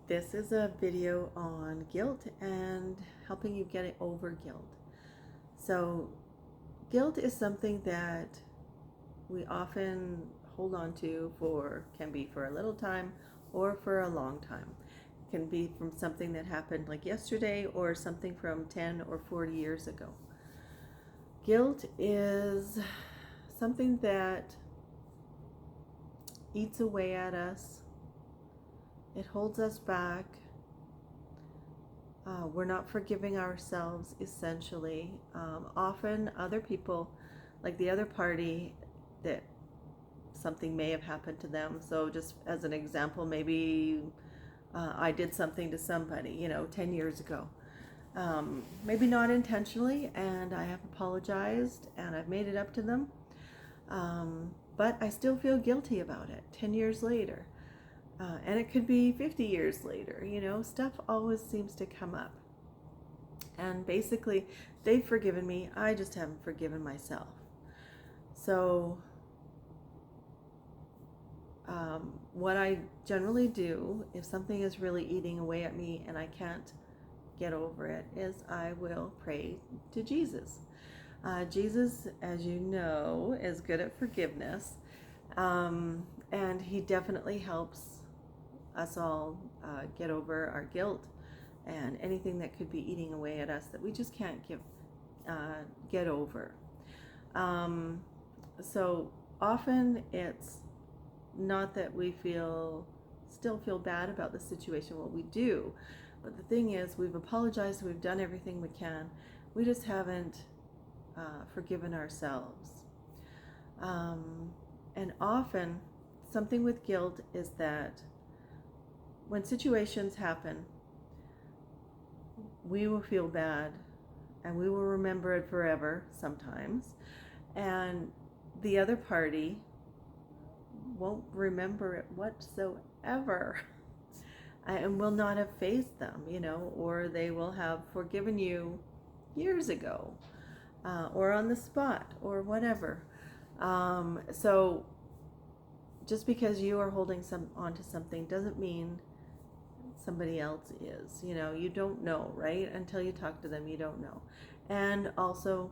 This is a video on guilt and helping you get over guilt. So, guilt is something that we often hold on to can be for a little time or for a long time. It can be from something that happened like yesterday or something from 10 or 40 years ago. Guilt is something that eats away at us. It holds us back. We're not forgiving ourselves, essentially. Often other people, like the other party, that something may have happened to them. So just as an example, maybe I did something to somebody, 10 years ago. Maybe not intentionally, and I have apologized and I've made it up to them. But I still feel guilty about it 10 years later. And it could be 50 years later, stuff always seems to come up. And basically, they've forgiven me, I just haven't forgiven myself. So, what I generally do, if something is really eating away at me and I can't get over it, is I will pray to Jesus. Jesus, as you know, is good at forgiveness. And he definitely helps us all get over our guilt and anything that could be eating away at us that we just can't get over. So often it's not that we still feel bad about the situation, what we do, but the thing is we've apologized, we've done everything we can, we just haven't forgiven ourselves. And often something with guilt is that when situations happen, we will feel bad and we will remember it forever sometimes, and the other party won't remember it whatsoever and will not have faced them, or they will have forgiven you years ago or on the spot or whatever. So just because you are holding onto something doesn't mean somebody else is. You don't know, right? Until you talk to them, you don't know. And also,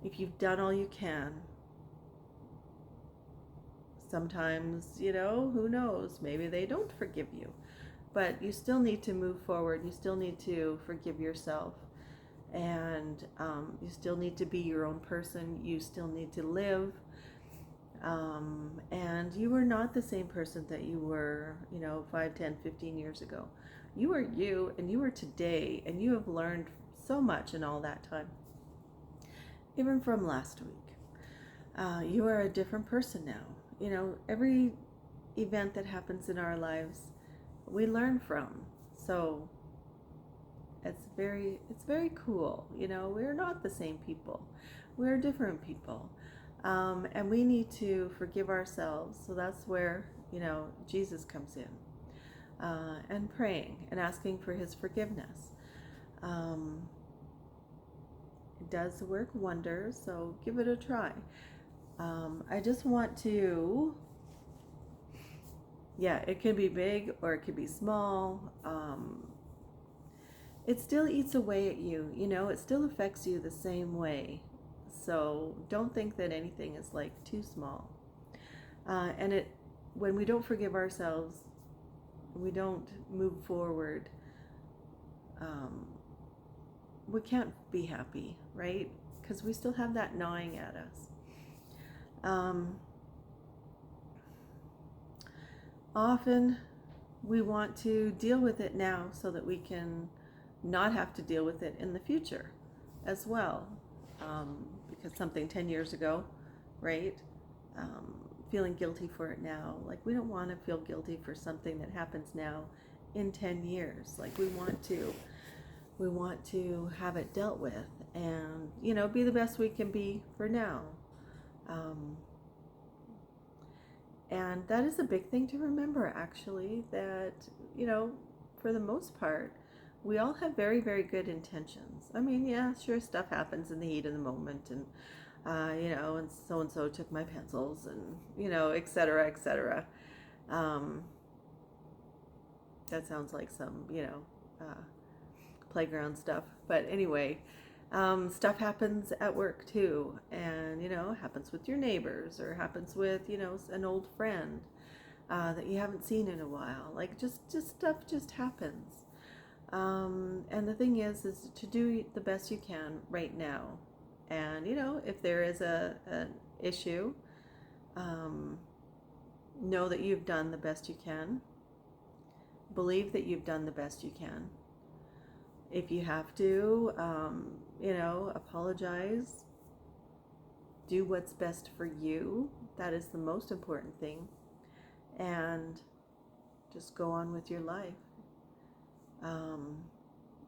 if you've done all you can, sometimes, who knows? Maybe they don't forgive you. But you still need to move forward. You still need to forgive yourself. And you still need to be your own person. You still need to live. And you are not the same person that you were, 5, 10, 15 years ago. You are you, and you are today, and you have learned so much in all that time. Even from last week. You are a different person now. Every event that happens in our lives, we learn from. So it's very cool. We're not the same people. We're different people. And we need to forgive ourselves. So that's where, Jesus comes in. And praying and asking for his forgiveness. It does work wonders, so give it a try. I just want to, it can be big or it could be small. It still eats away at you, it still affects you the same way. So don't think that anything is like too small. And when we don't forgive ourselves, we don't move forward, we can't be happy, right? Because we still have that gnawing at us. Often we want to deal with it now so that we can not have to deal with it in the future as well. Because something 10 years ago, right? Feeling guilty for it now. Like, we don't want to feel guilty for something that happens now in 10 years. Like, we want to have it dealt with and, be the best we can be for now. And that is a big thing to remember, actually, that, for the most part, we all have very, very good intentions. I mean, yeah, sure, stuff happens in the heat of the moment, and and so took my pencils, and, et cetera, et cetera. That sounds like some, playground stuff. But anyway, stuff happens at work too, and happens with your neighbors, or happens with an old friend that you haven't seen in a while. Like just stuff just happens. And the thing is to do the best you can right now. And if there is an issue, know that you've done the best you can. Believe that you've done the best you can. If you have to, apologize. Do what's best for you. That is the most important thing. And just go on with your life.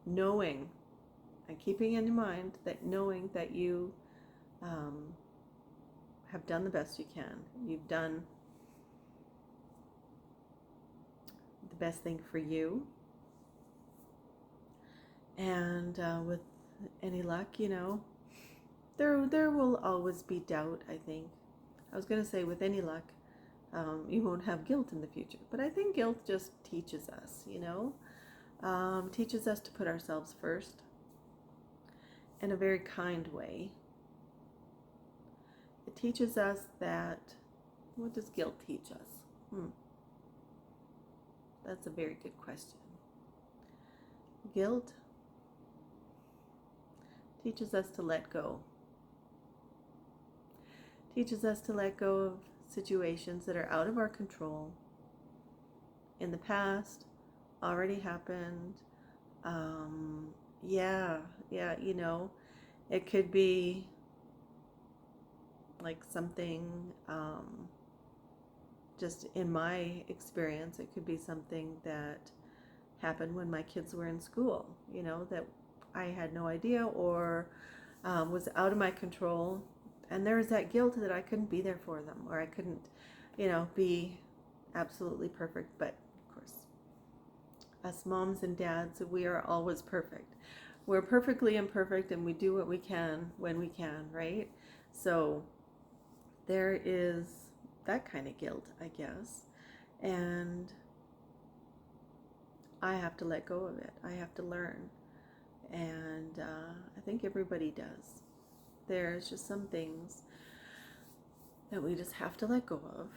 Knowing and keeping in mind that knowing that you have done the best you can. You've done the best thing for you. And with any luck, there will always be doubt, I think. I was going to say with any luck, you won't have guilt in the future. But I think guilt just teaches us, teaches us to put ourselves first in a very kind way. It teaches us that, what does guilt teach us? That's a very good question. Guilt teaches us to let go. Teaches us to let go of situations that are out of our control, in the past, already happened. It could be like something, just in my experience, it could be something that happened when my kids were in school, that I had no idea, or was out of my control. And there was that guilt that I couldn't be there for them, or I couldn't, be absolutely perfect. But of course, us moms and dads, we are always perfect. We're perfectly imperfect, and we do what we can when we can, right? So there is that kind of guilt, I guess. And I have to let go of it. I have to learn. And I think everybody does. There's just some things that we just have to let go of.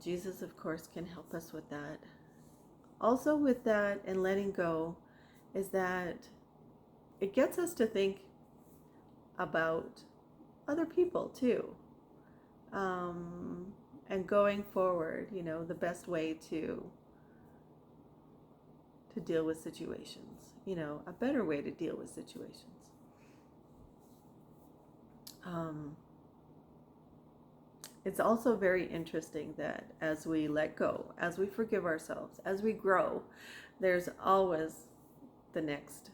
Jesus, of course, can help us with that. Also with that and letting go is that it gets us to think about other people too. And going forward, the best way to deal with situations, a better way to deal with situations. It's also very interesting that as we let go, as we forgive ourselves, as we grow, there's always the next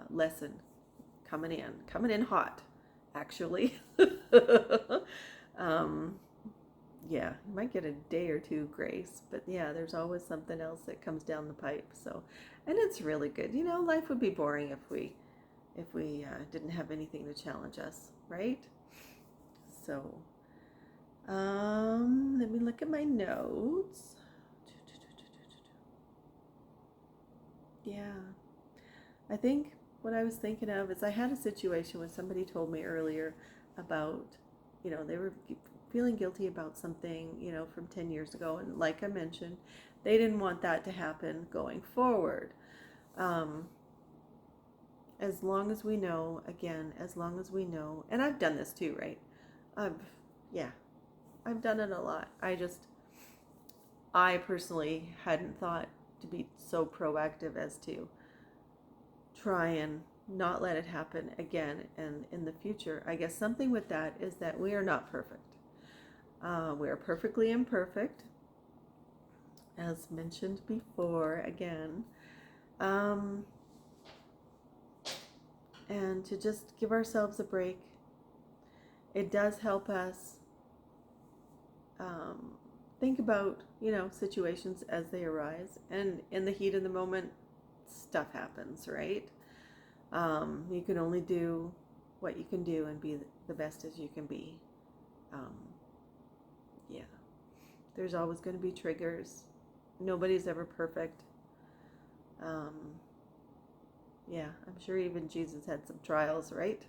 lesson coming in hot, actually. Yeah, you might get a day or two grace, but yeah, there's always something else that comes down the pipe. So, and it's really good. Life would be boring if we didn't have anything to challenge us, right? So, let me look at my notes. Yeah, I think what I was thinking of is I had a situation when somebody told me earlier about, they were feeling guilty about something, from 10 years ago. And like I mentioned, they didn't want that to happen going forward. As long as we know, and I've done this too, right? I've done it a lot. I personally hadn't thought to be so proactive as to try and not let it happen again and in the future. I guess something with that is that we are not perfect. We are perfectly imperfect, as mentioned before, again. And to just give ourselves a break. It does help us think about, situations as they arise. And in the heat of the moment, stuff happens, right? You can only do what you can do and be the best as you can be. There's always going to be triggers. Nobody's ever perfect. Um, yeah, I'm sure even Jesus had some trials, right?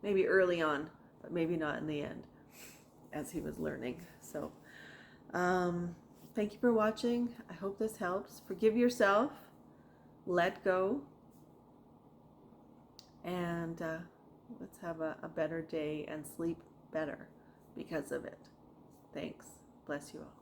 Maybe early on, but maybe not in the end as he was learning. So, thank you for watching. I hope this helps. Forgive yourself, let go, and let's have a better day and sleep better because of it. Thanks. Bless you all.